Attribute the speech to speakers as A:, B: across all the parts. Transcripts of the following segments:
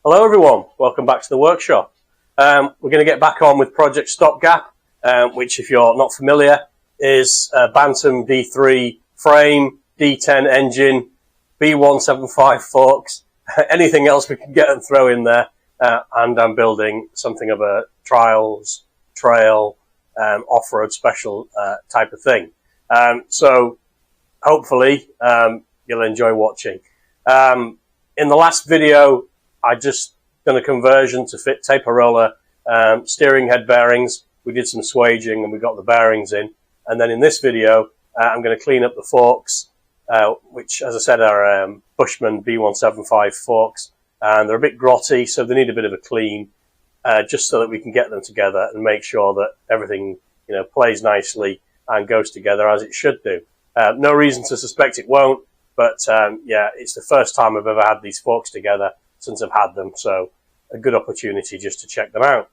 A: Hello everyone, welcome back to the workshop. We're going to get back on with Project Stopgap, which if you're not familiar is Bantam D3 frame, D10 engine, B175 forks, anything else we can get and throw in there, and I'm building something of a trials, trail, off-road special type of thing. So hopefully you'll enjoy watching. In the last video I just done a conversion to fit taper roller steering head bearings. We did some swaging and we got the bearings in. And then in this video, I'm going to clean up the forks, which, as I said, are Bushman B175 forks. And they're a bit grotty, so they need a bit of a clean, just so that we can get them together and make sure that everything, plays nicely and goes together as it should do. No reason to suspect it won't, but yeah, it's the first time I've ever had these forks together since I've had them, so a good opportunity just to check them out.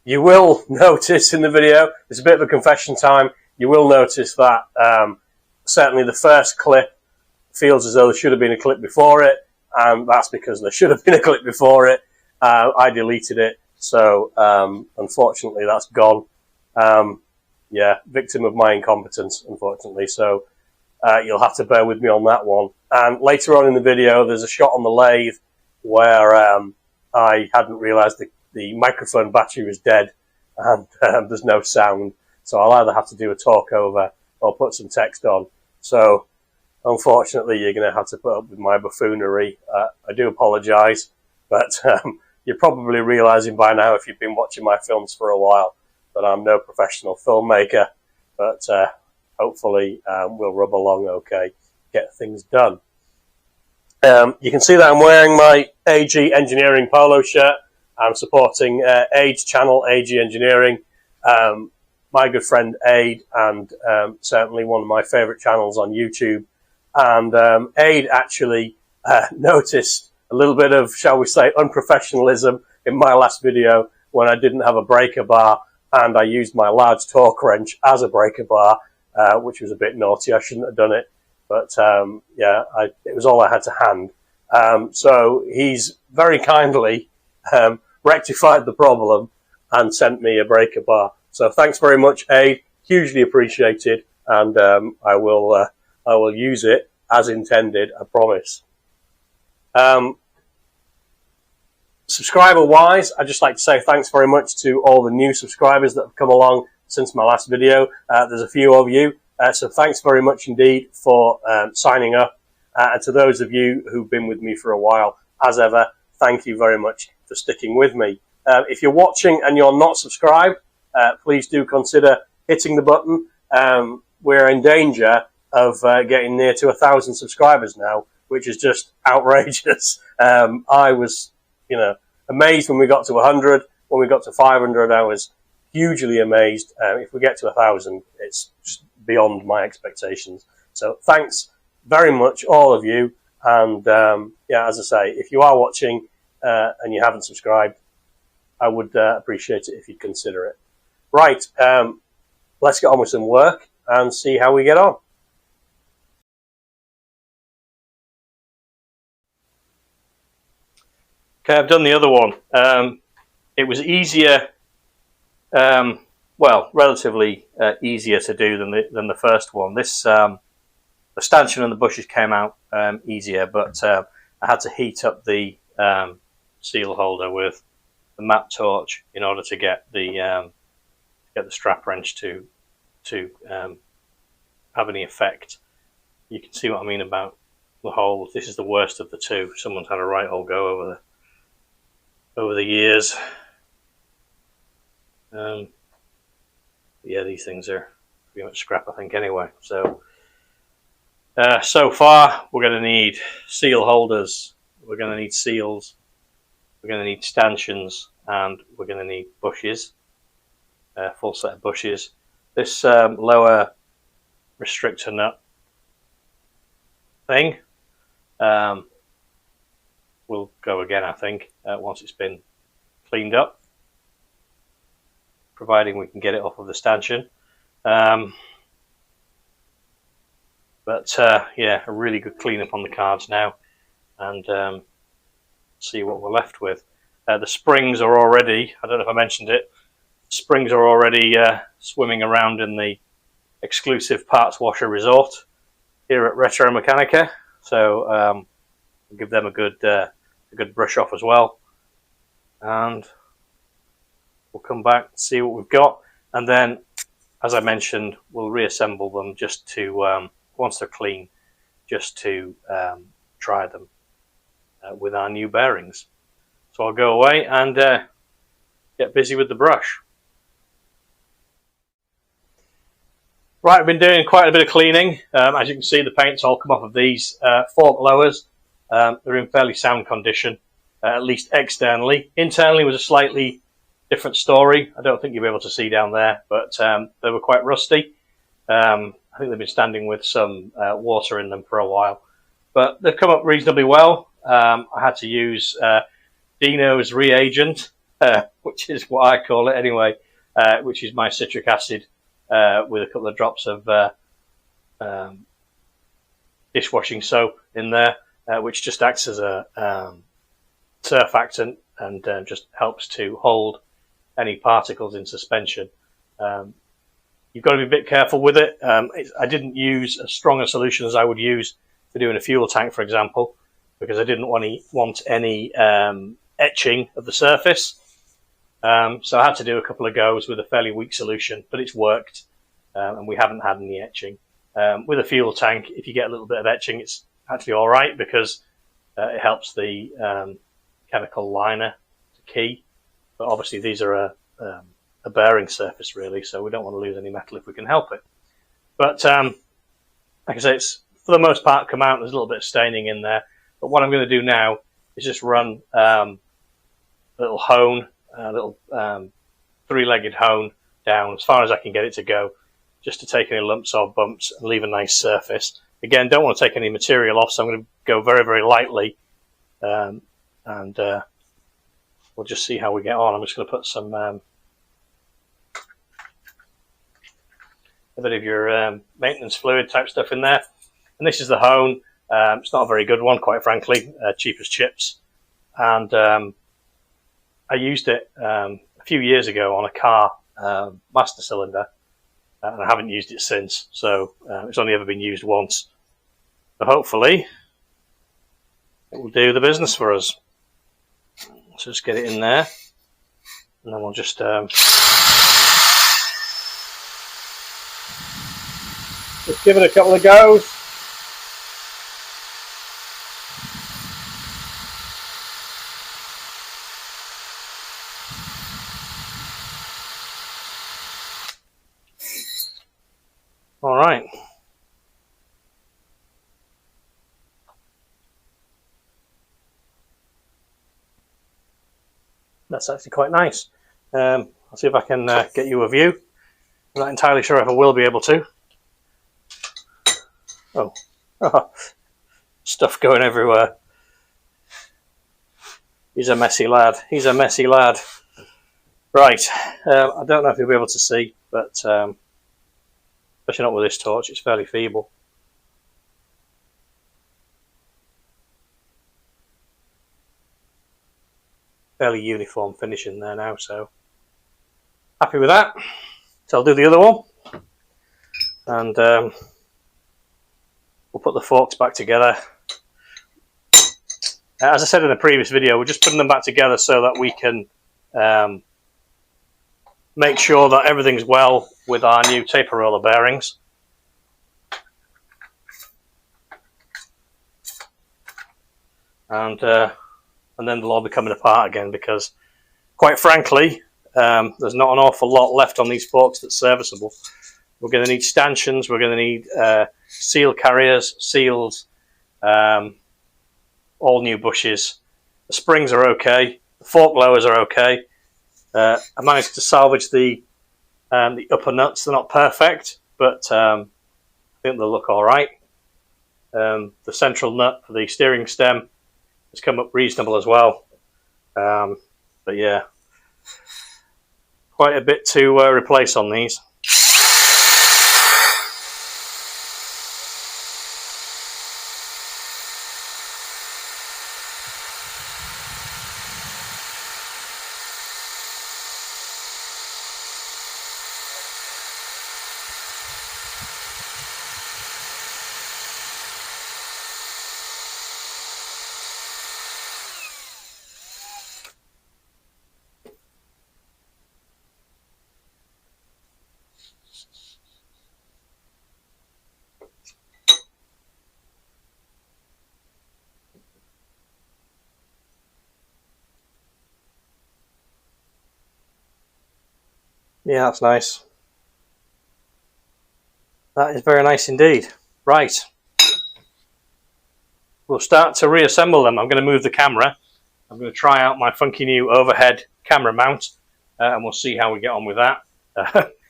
A: You will notice in the video, it's a bit of a confession time, you will notice that certainly the first clip feels as though there should have been a clip before it, and that's because there should have been a clip before it. I deleted it, so unfortunately that's gone. Yeah, victim of my incompetence, unfortunately, so you'll have to bear with me on that one. And later on in the video, there's a shot on the lathe where I hadn't realised the microphone battery was dead and there's no sound. So I'll either have to do a talk over or put some text on. So unfortunately, you're going to have to put up with my buffoonery. I do apologise, but you're probably realising by now, if you've been watching my films for a while, that I'm no professional filmmaker. But hopefully we'll rub along okay, get things done. You can see that I'm wearing my AG Engineering polo shirt. I'm supporting Aid's channel, AG Engineering, my good friend Aid, and certainly one of my favourite channels on YouTube. And Aid actually noticed a little bit of, shall we say, unprofessionalism in my last video when I didn't have a breaker bar and I used my large torque wrench as a breaker bar, which was a bit naughty. I shouldn't have done it, but yeah, it was all I had to hand. So he's very kindly rectified the problem and sent me a breaker bar. So thanks very much, Aid. Hugely appreciated, and I will use it as intended, I promise. Subscriber-wise, I'd just like to say thanks very much to all the new subscribers that have come along since my last video. There's a few of you, so thanks very much indeed for signing up. And to those of you who've been with me for a while, as ever, thank you very much for sticking with me. If you're watching and you're not subscribed, please do consider hitting the button. We're in danger of getting near to 1,000 subscribers now, which is just outrageous. I was, amazed when we got to 100. When we got to 500, I was hugely amazed. If we get to 1,000, it's just beyond my expectations. So thanks very much, all of you. And yeah, as I say, if you are watching and you haven't subscribed, I would appreciate it if you'd consider it. Right, let's get on with some work and see how we get on. Okay, I've done the other one. It was easier, well, relatively easier to do than the first one. This the stanchion and the bushes came out easier, but I had to heat up the seal holder with the map torch in order to get the strap wrench to have any effect. You can see what I mean about the holes. This is the worst of the two. Someone's had a right old go over the years. Yeah, these things are pretty much scrap, I think, anyway. So so far we're going to need seal holders, we're going to need seals, we're going to need stanchions, and we're going to need bushes, full set of bushes. This lower restrictor nut thing will go again, I think, once it's been cleaned up, providing we can get it off of the stanchion. But yeah, a really good cleanup on the cards now.
B: and see what we're left with. The springs are already, I don't know if I mentioned it, springs are already swimming around in the exclusive parts washer resort here at Retromeccanica, so I'll give them a good brush off as well, and we'll come back and see what we've got, and then, as I mentioned, we'll reassemble them just to, once they're clean, just to try them with our new bearings. So I'll go away and get busy with the brush. Right, I've been doing quite a bit of cleaning. As you can see, the paint's all come off of these fork lowers. They're in fairly sound condition, at least externally. Internally was a slightly different story. I don't think you'll be able to see down there, but they were quite rusty. I think they've been standing with some water in them for a while. But they've come up reasonably well. I had to use Dino's reagent, which is what I call it anyway, which is my citric acid with a couple of drops of dishwashing soap in there, which just acts as a surfactant and just helps to hold any particles in suspension. You've got to be a bit careful with it. I didn't use as strong a solution as I would use for doing a fuel tank, for example, because I didn't want any etching of the surface. So I had to do a couple of goes with a fairly weak solution, but it's worked, and we haven't had any etching. With a fuel tank, if you get a little bit of etching, it's actually all right because it helps the chemical liner to key. But obviously these are a bearing surface really, so we don't want to lose any metal if we can help it. But like I say, it's for the most part come out. There's a little bit of staining in there. But what I'm going to do now is just run a little hone, a little three-legged hone down as far as I can get it to go, just to take any lumps or bumps and leave a nice surface. Again, don't want to take any material off, so I'm going to go very, very lightly, and we'll just see how we get on. I'm just going to put some a bit of your maintenance fluid type stuff in there. And this is the hone. It's not a very good one, quite frankly, cheap as chips. And I used it a few years ago on a car master cylinder, and I haven't used it since. So it's only ever been used once. So hopefully it will do the business for us. So just get it in there, and then we'll just give it a couple of goes. All right. That's actually quite nice. I'll see if I can get you a view. I'm not entirely sure if I will be able to. Oh, stuff going everywhere. He's a messy lad. He's a messy lad. Right. I don't know if you'll be able to see, but especially not with this torch. It's fairly feeble. Fairly uniform finish in there now, so happy with that. So I'll do the other one, and we'll put the forks back together. As I said in the previous video, we're just putting them back together so that we can make sure that everything's well with our new taper roller bearings. And then they'll all be coming apart again, because quite frankly there's not an awful lot left on these forks that's serviceable. We're going to need stanchions, we're going to need seal carriers, seals, all new bushes. The springs are okay, the fork lowers are okay. I managed to salvage the upper nuts. They're not perfect, but I think they'll look all right. The central nut for the steering stem has come up reasonable as well. But yeah, quite a bit to replace on these. Yeah, that's nice. That is very nice indeed. Right. We'll start to reassemble them. I'm going to move the camera. I'm going to try out my funky new overhead camera mount, and we'll see how we get on with that.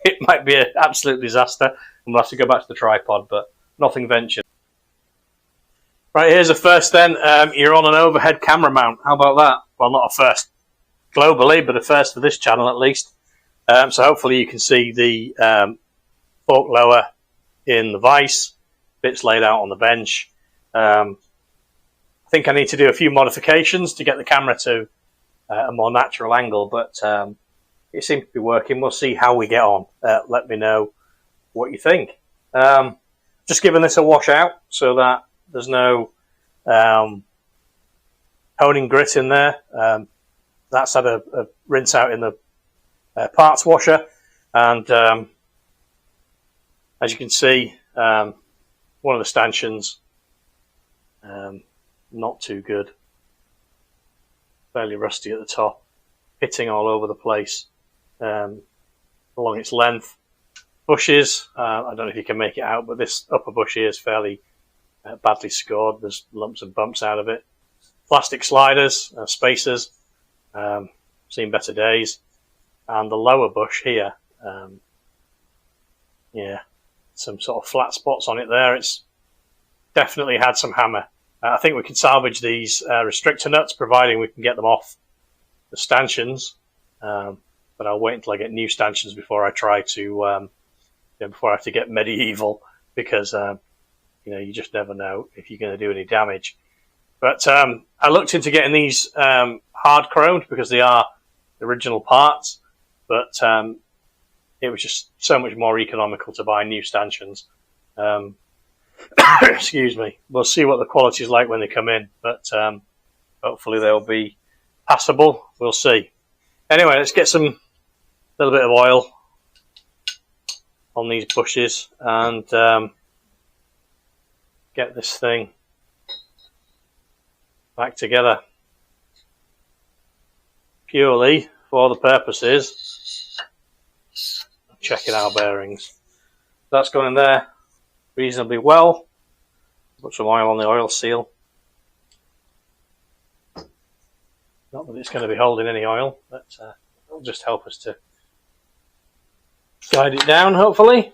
B: It might be an absolute disaster, and we'll have to go back to the tripod, but nothing ventured. Right, here's a first then. You're on an overhead camera mount. How about that? Well, not a first globally, but a first for this channel at least. So hopefully you can see the fork lower in the vise, bits laid out on the bench. I think I need to do a few modifications to get the camera to a more natural angle, but it seems to be working. We'll see how we get on. Let me know what you think. Just giving this a wash out so that there's no honing grit in there. That's had a rinse out in the parts washer, and as you can see, one of the stanchions not too good, fairly rusty at the top, hitting all over the place along its length. Bushes, I don't know if you can make it out, but this upper bush here is fairly badly scored. There's lumps and bumps out of it. Plastic sliders, spacers, seen better days. And the lower bush here, yeah, some sort of flat spots on it there. It's definitely had some hammer. I think we can salvage these restrictor nuts, providing we can get them off the stanchions. But I'll wait until I get new stanchions before I try to, before I have to get medieval, because you just never know if you're going to do any damage. But I looked into getting these hard chromed because they are original parts, but it was just so much more economical to buy new stanchions. Excuse me. We'll see what the quality is like when they come in, but hopefully they'll be passable. We'll see. Anyway, let's get some little bit of oil on these bushes and get this thing back together, purely for the purposes of checking our bearings. That's going in there reasonably well. Put some oil on the oil seal. Not that it's going to be holding any oil, but it'll just help us to guide it down, hopefully.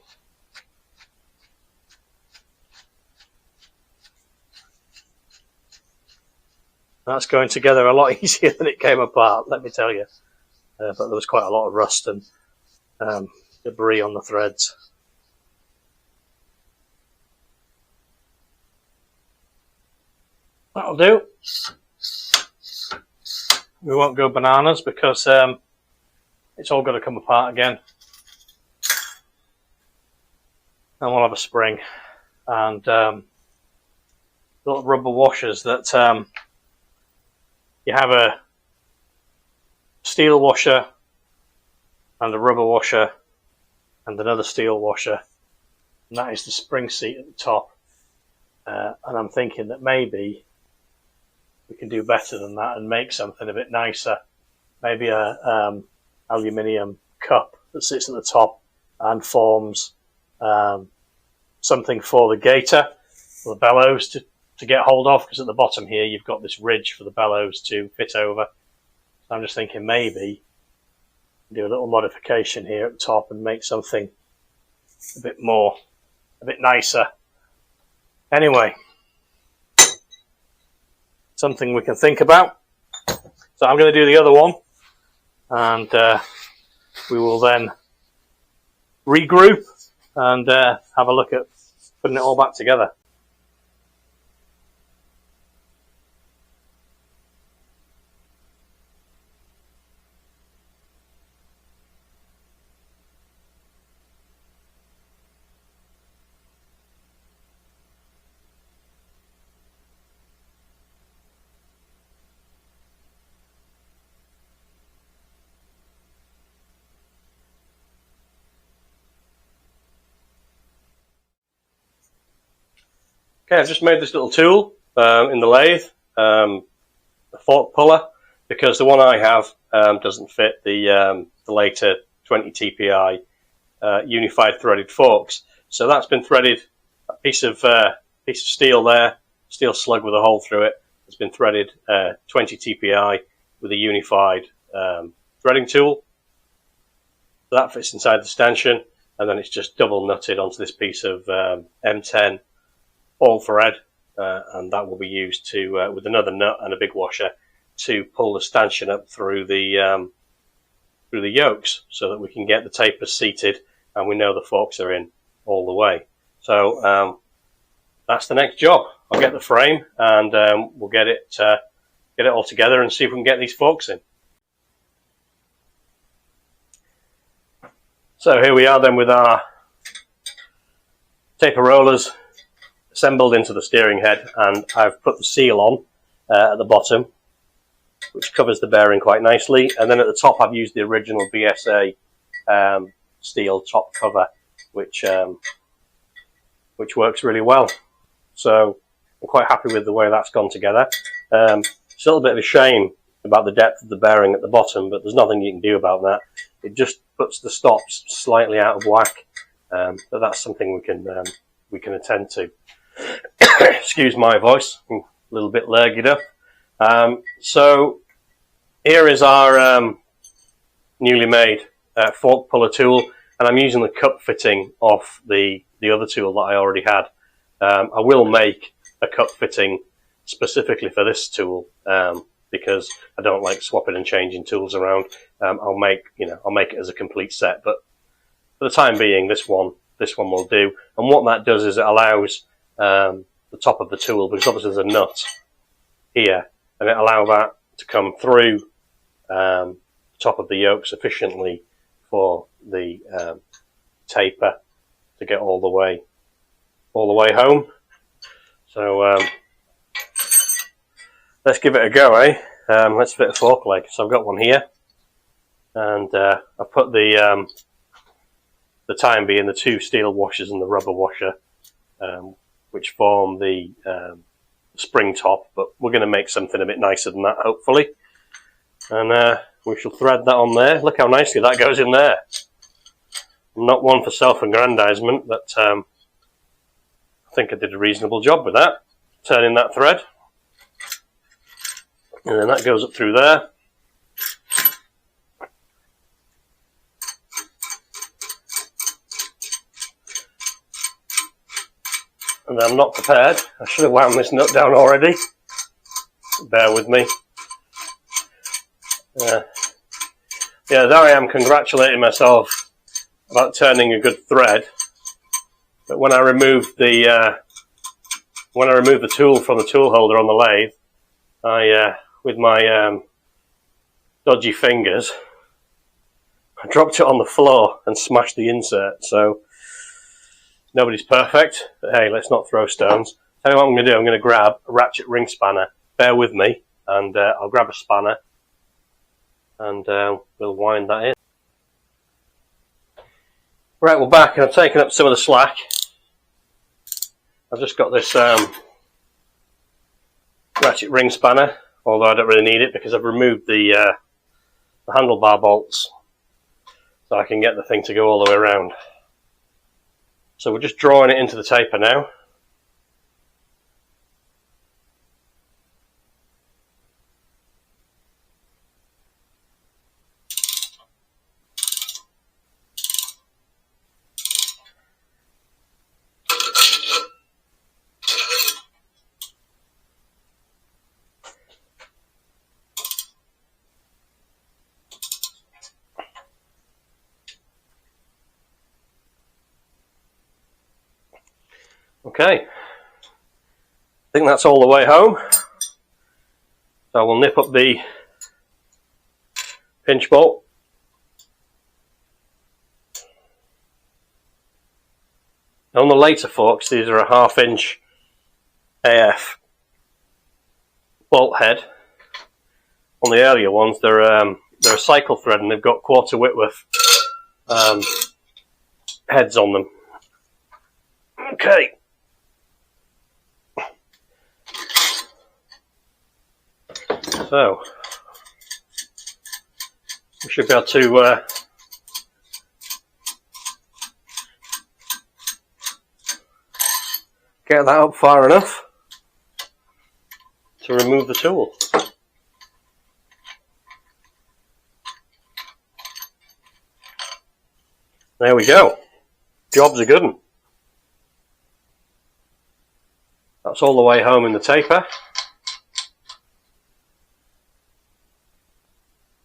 B: That's going together a lot easier than it came apart, let me tell you. But there was quite a lot of rust and debris on the threads. That'll do. We won't go bananas because it's all going to come apart again. And we'll have a spring and little rubber washers that you have a steel washer and a rubber washer and another steel washer, and that is the spring seat at the top. And I'm thinking that maybe we can do better than that and make something a bit nicer. Maybe a aluminium cup that sits at the top and forms something for the gaiter, for the bellows to get hold of, because at the bottom here you've got this ridge for the bellows to fit over. So I'm just thinking maybe do a little modification here at the top and make something a bit nicer. Anyway, something we can think about. So I'm going to do the other one, and we will then regroup and have a look at putting it all back together. Okay, I've just made this little tool in the lathe, a fork puller, because the one I have doesn't fit the later 20 TPI unified threaded forks. So that's been threaded. A piece of steel there, steel slug with a hole through it, has been threaded 20 TPI with a unified threading tool. So that fits inside the stanchion, and then it's just double nutted onto this piece of M10 all thread, and that will be used to with another nut and a big washer to pull the stanchion up through the yokes, so that we can get the tapers seated and we know the forks are in all the way. So that's the next job. I'll get the frame and we'll get it all together and see if we can get these forks in. So here we are then with our taper rollers assembled into the steering head, and I've put the seal on at the bottom, which covers the bearing quite nicely, and then at the top I've used the original BSA steel top cover, which works really well. So I'm quite happy with the way that's gone together. It's a little bit of a shame about the depth of the bearing at the bottom, but there's nothing you can do about that. It just puts the stops slightly out of whack, but that's something we can attend to. Excuse my voice, I'm a little bit lurgied up. So here is our newly made fork puller tool, and I'm using the cup fitting off the other tool that I already had. I will make a cup fitting specifically for this tool because I don't like swapping and changing tools around. I'll make it as a complete set, but for the time being, this one will do. And what that does is it allows the top of the tool, because obviously there's a nut here, and it allows that to come through the top of the yoke sufficiently for the taper to get all the way home. So let's give it a go, eh? Let's fit a fork leg. So I've got one here, and I've put the time being the two steel washers and the rubber washer, which form the spring top, but we're going to make something a bit nicer than that, hopefully. And we shall thread that on there. Look how nicely that goes in there. I'm not one for self-aggrandizement, but I think I did a reasonable job with that, turning that thread. And then that goes up through there. And I'm not prepared. I should have wound this nut down already. Bear with me. Yeah, there I am congratulating myself about turning a good thread. But when I removed the tool from the tool holder on the lathe, I with my dodgy fingers, I dropped it on the floor and smashed the insert. So nobody's perfect, but hey, let's not throw stones. Tell you what I'm going to do. I'm going to grab a ratchet ring spanner. Bear with me, and I'll grab a spanner and we'll wind that in. Right, we're back, and I've taken up some of the slack. I've just got this ratchet ring spanner, although I don't really need it because I've removed the handlebar bolts, so I can get the thing to go all the way around. So we're just drawing it into the taper now. Okay, I think that's all the way home. So we'll nip up the pinch bolt. On the later forks, these are a 1/2 inch AF bolt head. On the earlier ones, they're a cycle thread, and they've got 1/4 Whitworth heads on them. Okay. So we should be able to
A: get that up far enough to remove the tool. There we go. Job's a good one. That's all the way home in the taper.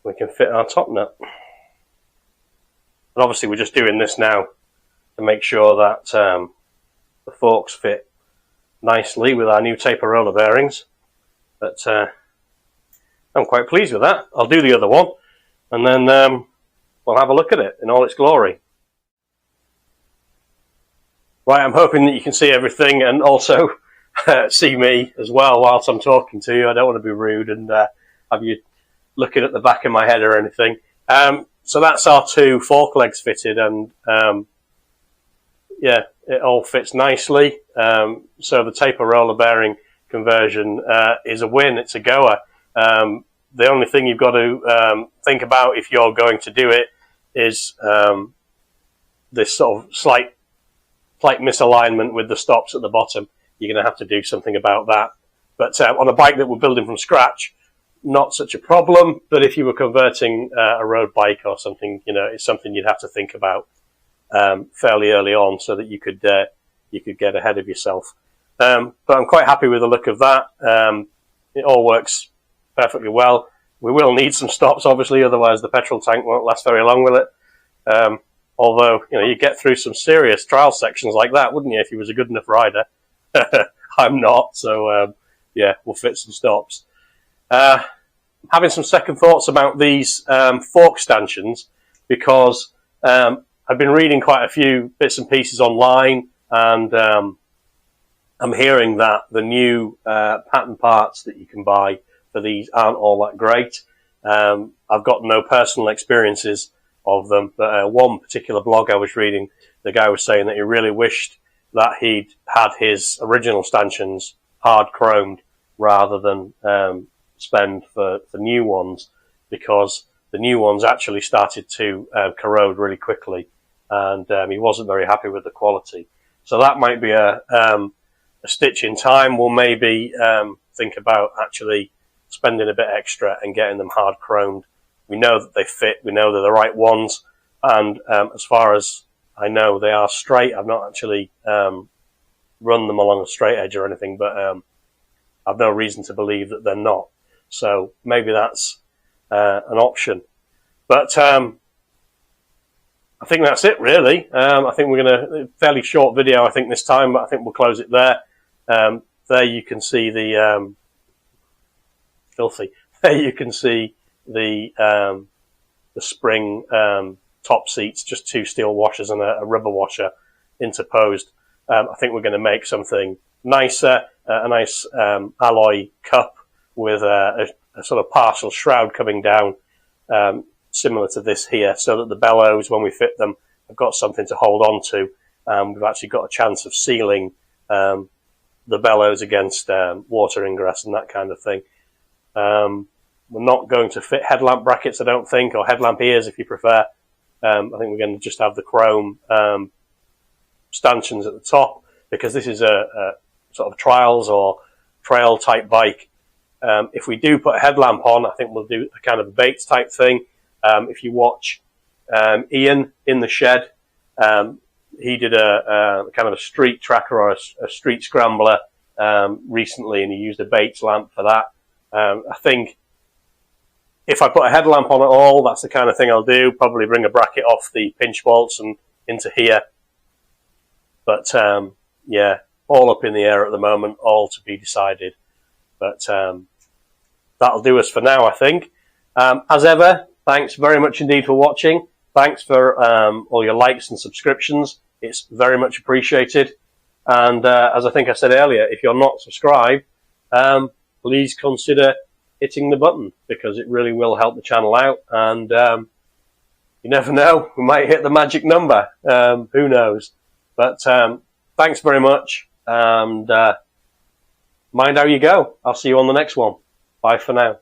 A: We can fit our top nut. And obviously we're just doing this now to make sure that the forks fit nicely with our new taper roller bearings. But I'm quite pleased with that. I'll do the other one and then we'll have a look at it in all its glory. Right, I'm hoping that you can see everything and also see me as well whilst I'm talking to you. I don't want to be rude and have you looking at the back of my head or anything. So that's our two fork legs fitted, and yeah, it all fits nicely. So the taper roller bearing conversion is a win. It's a goer. The only thing you've got to think about if you're going to do it is this sort of slight misalignment with the stops at the bottom. You're going to have to do something about that. But on a bike that we're building from scratch, not such a problem. But if you were converting a road bike or something, you know, it's something you'd have to think about fairly early on so that you could get ahead of yourself. But I'm quite happy with the look of that. It all works perfectly well. We will need some stops, obviously, otherwise the petrol tank won't last very long with it. Although, you know, you get through some serious trial sections like that, wouldn't you, if you was a good enough rider? I'm not, so yeah, we'll fit some stops. Having some second thoughts about these fork stanchions, because I've been reading quite a few bits and pieces online, and I'm hearing that the new pattern parts that you can buy for these aren't all that great. I've got no personal experiences of them, but one particular blog I was reading, the guy was saying that he really wished that he'd had his original stanchions hard chromed rather than spend for new ones, because the new ones actually started to corrode really quickly, and he wasn't very happy with the quality. So that might be a stitch in time. We'll maybe think about actually spending a bit extra and getting them hard chromed. We know that they fit, we know they're the right ones, and as far as I know, they are straight. I've not actually run them along a straight edge or anything, but I've no reason to believe that they're not. So maybe that's an option. But I think that's it, really. I think we're going to, fairly short video, I think, this time, but I think we'll close it there. There you can see the, filthy, there you can see the spring top seats, just two steel washers and a rubber washer interposed. I think we're going to make something nicer, a nice alloy cup with a sort of partial shroud coming down, similar to this here, so that the bellows, when we fit them, have got something to hold on to. We've actually got a chance of sealing the bellows against water ingress and that kind of thing. We're not going to fit headlamp brackets, I don't think, or headlamp ears if you prefer. I think we're going to just have the chrome stanchions at the top, because this is a sort of trials or trail type bike. If we do put a headlamp on, I think we'll do a kind of Bates type thing. If you watch Ian in the shed, he did a kind of a street tracker or a street scrambler recently, and he used a Bates lamp for that. I think if I put a headlamp on at all, that's the kind of thing I'll do. Probably bring a bracket off the pinch bolts and into here. But yeah, all up in the air at the moment, all to be decided. But that'll do us for now, I think. As ever, thanks very much indeed for watching. Thanks for all your likes and subscriptions. It's very much appreciated. And as I think I said earlier, if you're not subscribed, please consider hitting the button, because it really will help the channel out. And you never know, we might hit the magic number. Who knows? But thanks very much, and mind how you go. I'll see you on the next one. Bye for now.